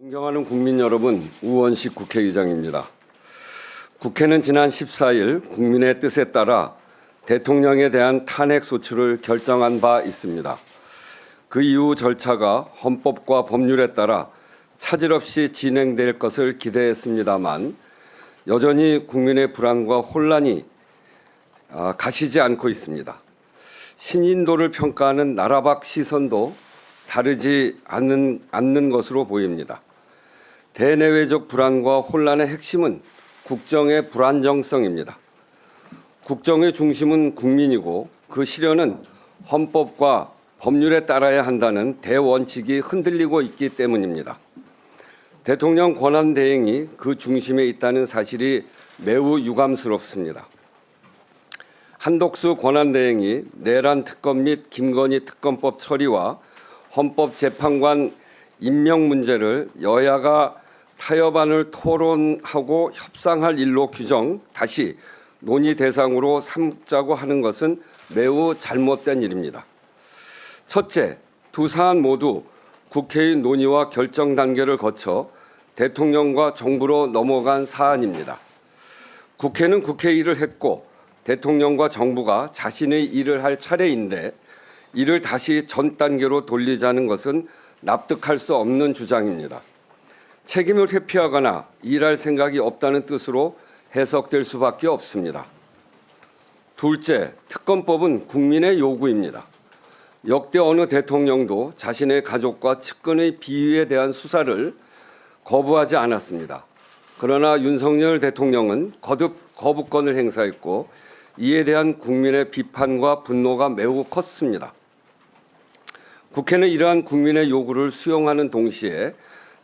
존경하는 국민 여러분, 우원식 국회의장입니다. 국회는 지난 14일 국민의 뜻에 따라 대통령에 대한 탄핵 소추를 결정한 바 있습니다. 그 이후 절차가 헌법과 법률에 따라 차질 없이 진행될 것을 기대했습니다만 여전히 국민의 불안과 혼란이 가시지 않고 있습니다. 신인도를 평가하는 나라 밖 시선도 다르지 않는 것으로 보입니다. 대내외적 불안과 혼란의 핵심은 국정의 불안정성입니다. 국정의 중심은 국민이고 그 실현은 헌법과 법률에 따라야 한다는 대원칙이 흔들리고 있기 때문입니다. 대통령 권한 대행이 그 중심에 있다는 사실이 매우 유감스럽습니다. 한독수 권한 대행이 내란 특검 및 김건희 특검법 처리와 헌법재판관 임명 문제를 여야가 타협안을 토론하고 협상할 일로 규정 다시 논의 대상으로 삼자고 하는 것은 매우 잘못된 일입니다. 첫째, 두 사안 모두 국회의 논의와 결정 단계를 거쳐 대통령과 정부로 넘어간 사안입니다. 국회는 국회 일을 했고 대통령과 정부가 자신의 일을 할 차례인데 이를 다시 전 단계로 돌리자는 것은 납득할 수 없는 주장입니다. 책임을 회피하거나 일할 생각이 없다는 뜻으로 해석될 수밖에 없습니다. 둘째, 특검법은 국민의 요구입니다. 역대 어느 대통령도 자신의 가족과 측근의 비위에 대한 수사를 거부하지 않았습니다. 그러나 윤석열 대통령은 거듭 거부권을 행사했고 이에 대한 국민의 비판과 분노가 매우 컸습니다. 국회는 이러한 국민의 요구를 수용하는 동시에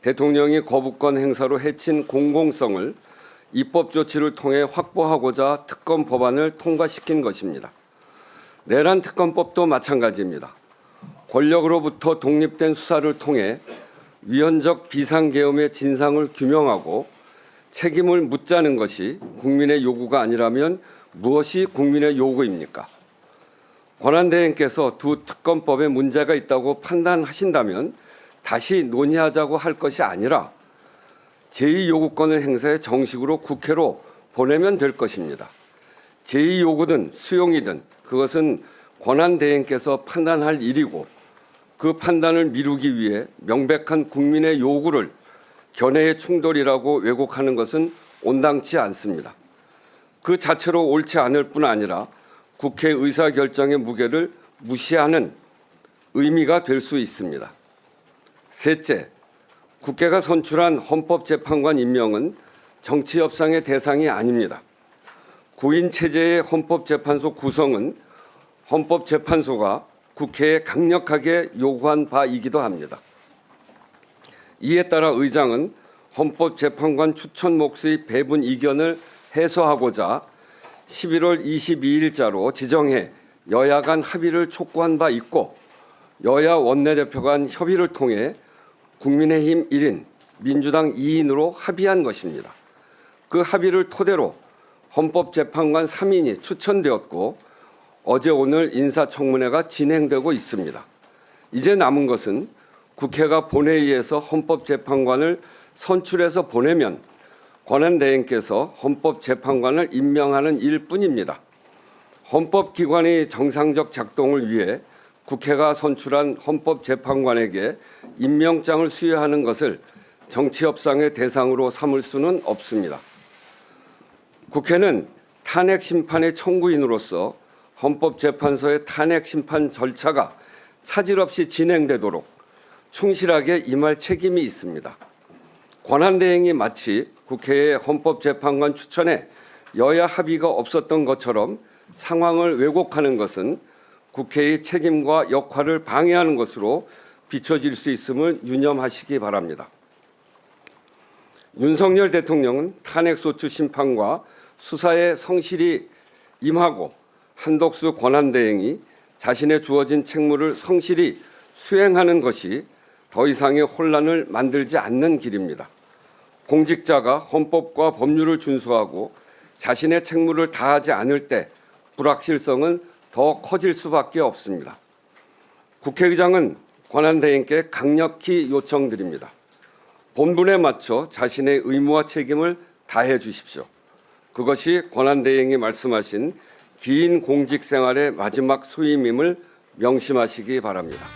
대통령이 거부권 행사로 해친 공공성을 입법 조치를 통해 확보하고자 특검 법안을 통과시킨 것입니다. 내란 특검법도 마찬가지입니다. 권력으로부터 독립된 수사를 통해 위헌적 비상계엄의 진상을 규명하고 책임을 묻자는 것이 국민의 요구가 아니라면 무엇이 국민의 요구입니까? 권한대행께서 두 특검법에 문제가 있다고 판단하신다면 다시 논의하자고 할 것이 아니라 제2요구권을 행사해 정식으로 국회로 보내면 될 것입니다. 제2요구든 수용이든 그것은 권한대행께서 판단할 일이고 그 판단을 미루기 위해 명백한 국민의 요구를 견해의 충돌이라고 왜곡하는 것은 온당치 않습니다. 그 자체로 옳지 않을 뿐 아니라 국회 의사결정의 무게를 무시하는 의미가 될 수 있습니다. 셋째, 국회가 선출한 헌법재판관 임명은 정치협상의 대상이 아닙니다. 9인 체제의 헌법재판소 구성은 헌법재판소가 국회에 강력하게 요구한 바이기도 합니다. 이에 따라 의장은 헌법재판관 추천 몫의 배분 이견을 해소하고자 11월 22일자로 지정해 여야 간 합의를 촉구한 바 있고 여야 원내대표 간 협의를 통해 국민의힘 1인, 민주당 2인으로 합의한 것입니다. 그 합의를 토대로 헌법재판관 3인이 추천되었고 어제 오늘 인사청문회가 진행되고 있습니다. 이제 남은 것은 국회가 본회의에서 헌법재판관을 선출해서 보내면 권한대행께서 헌법재판관을 임명하는 일뿐입니다. 헌법기관의 정상적 작동을 위해 국회가 선출한 헌법재판관에게 임명장을 수여하는 것을 정치협상의 대상으로 삼을 수는 없습니다. 국회는 탄핵심판의 청구인으로서 헌법재판소의 탄핵심판 절차가 차질 없이 진행되도록 충실하게 임할 책임이 있습니다. 권한대행이 마치 국회의 헌법재판관 추천에 여야 합의가 없었던 것처럼 상황을 왜곡하는 것은 국회의 책임과 역할을 방해하는 것으로 비춰질 수 있음을 유념하시기 바랍니다. 윤석열 대통령은 탄핵소추 심판과 수사에 성실히 임하고 한독수 권한대행이 자신의 주어진 책무를 성실히 수행하는 것이 더 이상의 혼란을 만들지 않는 길입니다. 공직자가 헌법과 법률을 준수하고 자신의 책무를 다하지 않을 때 불확실성은 더 커질 수밖에 없습니다. 국회의장은 권한대행께 강력히 요청드립니다. 본분에 맞춰 자신의 의무와 책임을 다해 주십시오. 그것이 권한대행이 말씀하신 긴 공직 생활의 마지막 수임임을 명심하시기 바랍니다.